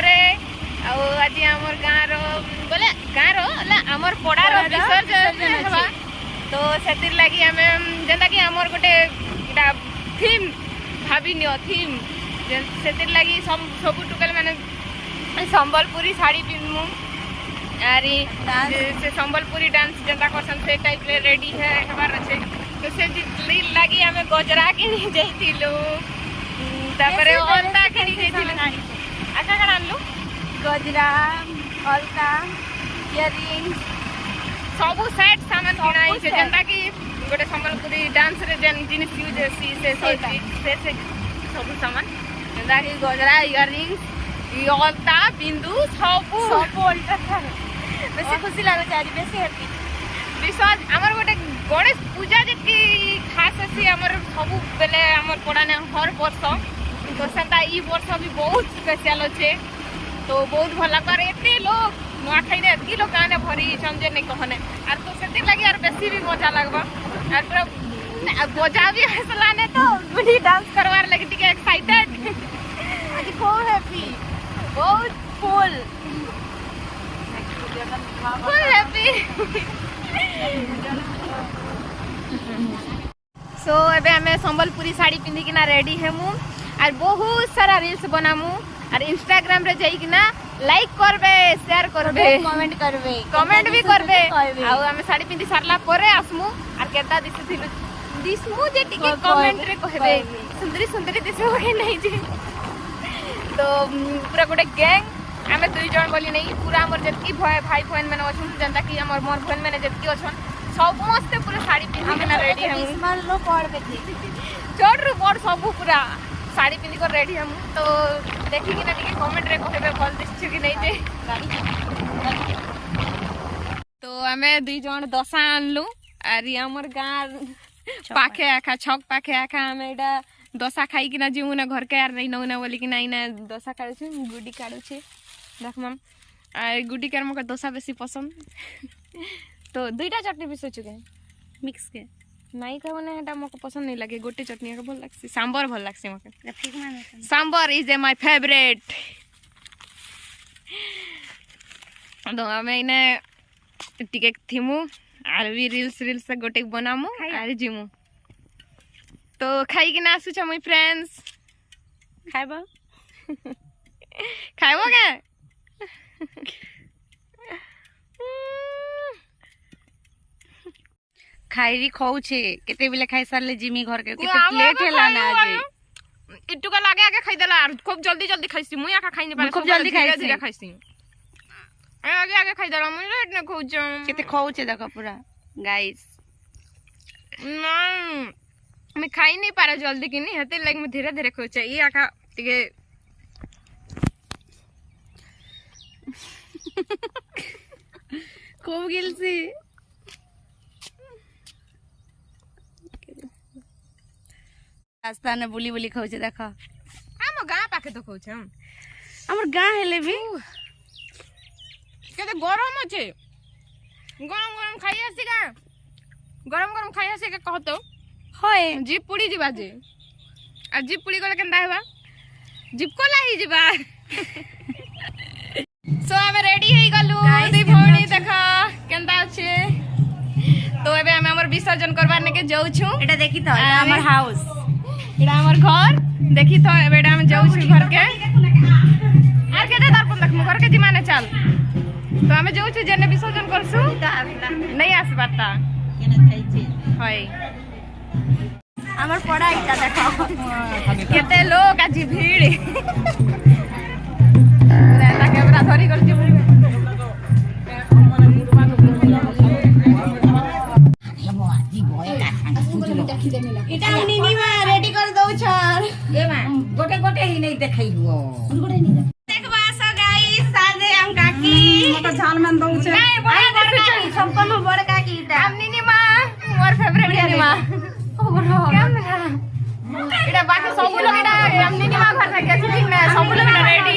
परे आज आमर गाँव बोले गाँव आमर पड़ार विसर्जन हवा तो से लगी आम जेनता कि आमर गोटे थीम भाभी नियो थीम से लगी सब टुकल माने संबलपुरी साड़ी पिंधमु आरी से संबलपुरी डांस जेनता करसन से टाइप रे रेडी है हमार अच्छे तो से लगी हमें गजरा किनी जाइतिलु तापरे अलता किनी जाइतिलु आका का आनलु गजरा अलता इयरिंग्स सबु सेट सामान किनाई से जेनता कि गोटे संबलपुरी डांस रे जेन जिनिस यूज होसी से सबु सामान जेनता कि गजरा इयरिंग्स अलता बिंदु सबु अलता थारे बेसी खुशी लागे आज बेसी हैप्पी विश्वास आमर गोटे गणेश पूजा जी खास अच्छी आमर सबू बेले आमर पड़ाने हर वर्ष तो सेटा ई वर्ष भी बहुत स्पेशल अच्छे तो बहुत भल लगे एते लोग नुआखाई एतकी लोग गाँव भरी समझे नहीं कहने आर तो से लगे यार बेसी भी मजा लगवा आर पूरा बजा भी हसलाने तो बुढ़ी डांस करवार लगे टिके एक्साइटेड आज खूब हैप्पी बहुत फुल हैप्पी सो एबे हमें संबलपुरी साड़ी पिंधिकिना रेडी हेमु और बहुत सारा रील्स बनामु और इंस्टाग्राम रे जाइकिना लाइक करबे शेयर करबे कमेंट भी करबे आ हमें साड़ी पिंधि सारला परे आसमु और केता दिसमु जे टिके कमेंट रे कहबे सुंदरी सुंदरी दिसो के नहीं जे तो पूरा गोटे गैंग आमे दुई जन बोली नहीं पूरा हमर जतकी भाई बहन मैंने अछन जनता कि हमर मोर बहन मैंने जतकी अछन समस्त पूरा साड़ी पिंधि के रेडी हम मान लो पड़ बेथि छोट रु बड़ सब पूरा साड़ी पिंधि कर रेडी हम तो देखि कि ना टिके कमेंट रे कहबे भल दिसछु कि नहीं जे तो हमें दुई जन दशा आनलु आरी हमर गां पाखे आखा छक पाखे आखा हमें एटा दशा खाई कि ना जीवु ना घर के यार नहीं नौ ना बोली कि नहीं ना दशा काढु छी गुडी काढु छी देख मम आ गुडी कर मके दशा बेसी पसंद तो दुईटा चटनी भी सोचु के मिक्स के नहीं कहबो ना एटा मके पसंद नहीं लगे गोटे चटनी के भल लागसी सांबर भल लागसी मके ठीक माने सांबर इज माय फेवरेट तो हमें इने टिके थिमु आर भी रील्स गोटे बनामु आर जिमु तो खाई कि ना आसु छ मई फ्रेंड्स खाइबो खाइबो के खाइरी खाऊ छे केते बिले खाई सारले जिमी घर के केते प्लेट हेला ना आज इट्टू का लागे आगे खाई देला खूब जल्दी खाइसी मुई आका खाई नहीं पारे खूब जल्दी खाइसी आगे खाई देला मुई लेट न खाऊ छ केते खाऊ छे देखो पूरा गाइस ना मैं खाई नहीं पारे जल्दी कि नहीं हते लाइक मैं धीरे धीरे खाऊ छ ई आका टिके खूब गिलसी रास्ता ने बुली बुली खाऊ छे देखो हम गां पाके तो खाऊ छ हमर गां हेले भी केते गरम अछि गरम खाई आसी का गरम खाई आसी के कहतो होय जीप पुड़ी जीवा जे आ जीप पुड़ी गले केनता हेबा जीप को लाही जीवा सो हमें रेडी होई गलु दी भौणी देखा केनता अछि तो एबे हमें हमर विसर्जन करबार ने के जाउ छु एटा देखि त एटा हमर हाउस एटा हमर घर देखि त एबे हम जाउ छु घर के आर केते दर्पण देखमु घर के जिमाने चल तो हमें जाउ छु जेने विसर्जन करसु नहीं आस बाता केने थाई छे होय हमर पड़ा इटा देखो केते लोग आज भीड़ रेला कैमरा धरी कर जी इटा निनी मा रेडी कर दउ छर ए मा गोटे गोटे ही नहीं देखैबो गोटे नहीं देखबा सो गाइस सादे हम काकी मत झाल मन दउ छे नहीं बड़ा काकी संपन्न बड़ काकी इटा हम निनी मा मोर फेवरेट निनी मा केम इटा बाकी सब लोग इटा हम निनी मा घर के शूटिंग में सब लोग इटा रेडी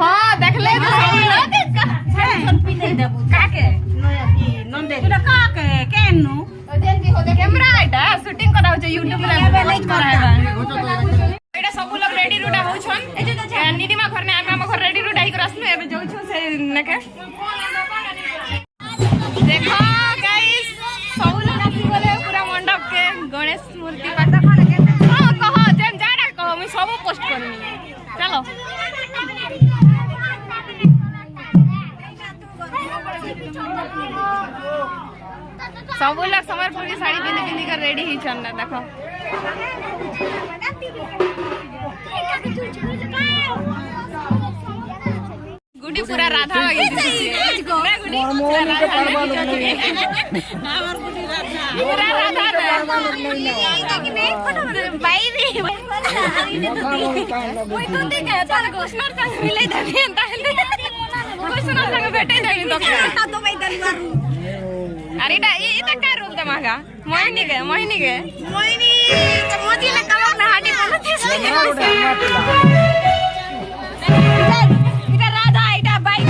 हां देख ले तो सब लोग काके नंदे तुला काके केनु कैमरा आइटा शूटिंग करा हो YouTube रे लाइक करा रुडा होछन निदिमा घर ने हम घर रेडी रुडा ही करसनु एबे जोछु से नके देखो गाइस सब लोग आसी बोले पूरा मंडप के गणेश मूर्ति पाता खाना के हां कहो जेम जाडा कहो मैं सब पोस्ट करनी चलो सब लोग समरपुरी साड़ी पिंदी पिंदी कर रेडी ही छन ना देखो गुडी पूरा राधा हो गई पूरा गुडी पूरा राधा पूरा राधा कि मैं फोटो बाई रे कोई तो देख तार घोषणा संग मिले धने ताले घोषणा संग भेटे नहीं तो भाई दनवारू अरे इता काय रोल तमागा मोहिनी के मोहिनी मोदी ने कमर ना हाडी बोलते इता राधा इता बाई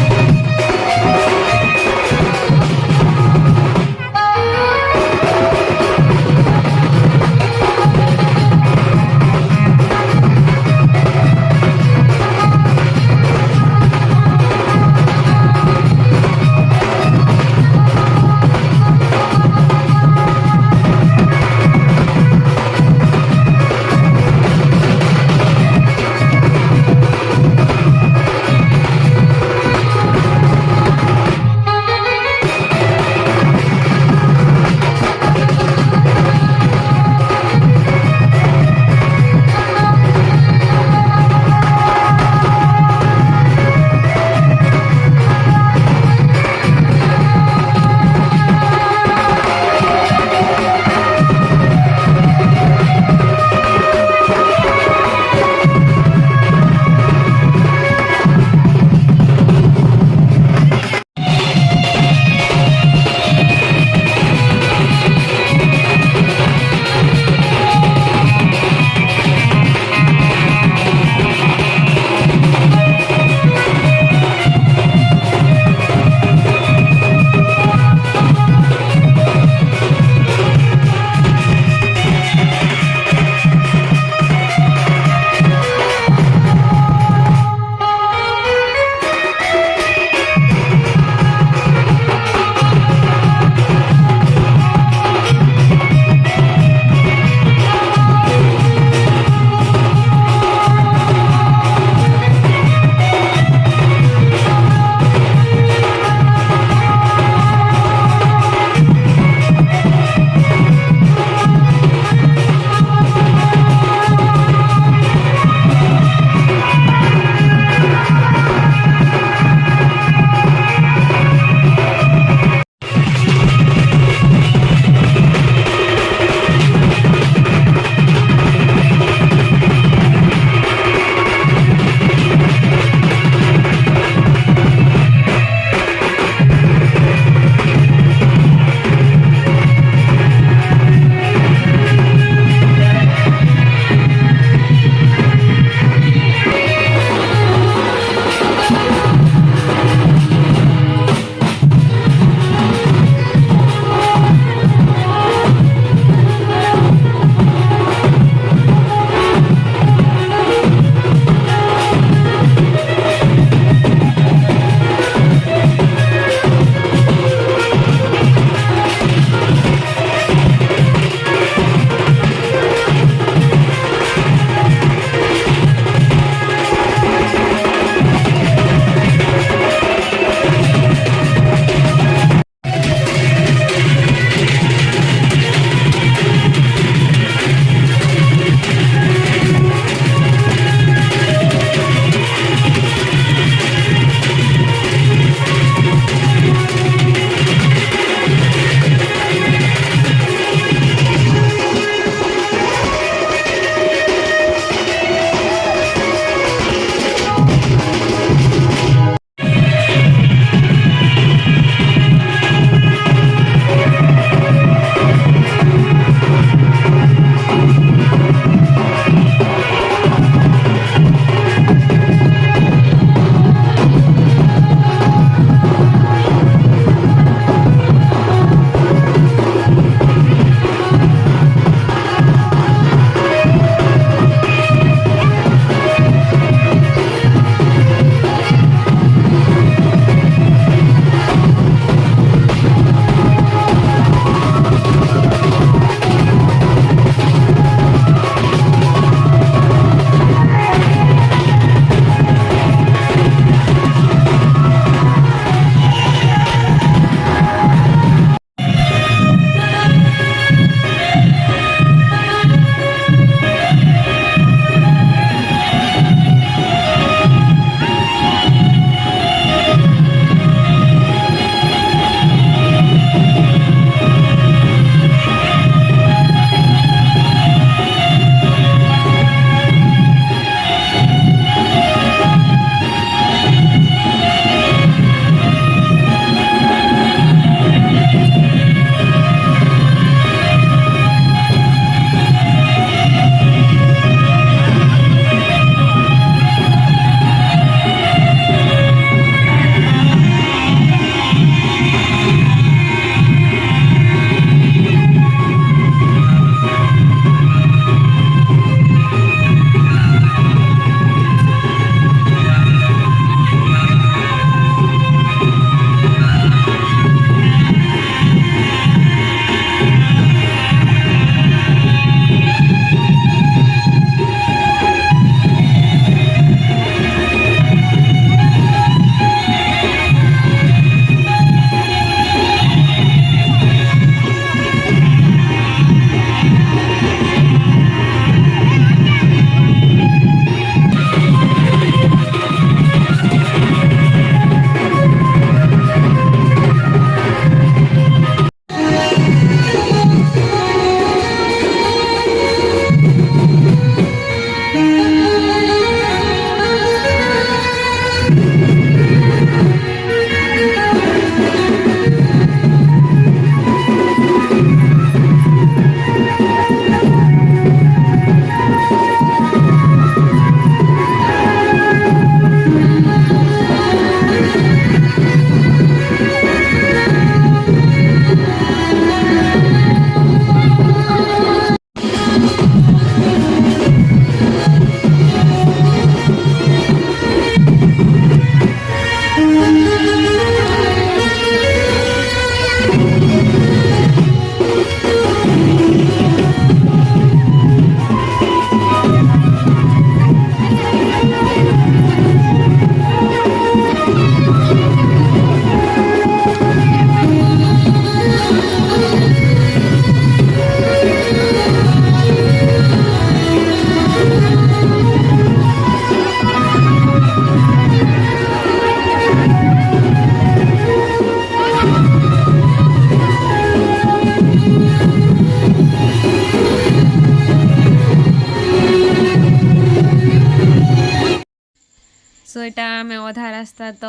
सो एटा आम अधा रास्ता तो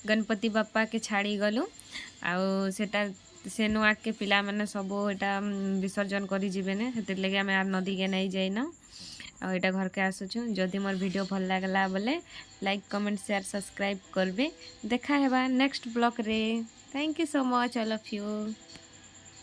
गणपति बापा के छाड़ी गलु आउ सेटा सेनु आके पिला माने सब एटा विसर्जन करी जिबे ने हेतिर लगे आम नदी के नहीं जाइना आ एटा घर के आसुछु। जदि मोर वीडियो भल लागला बोले लाइक कमेंट शेयर सब्सक्राइब करबे। देखा हेबा नेक्स्ट ब्लॉग रे। Thank you so much all of you.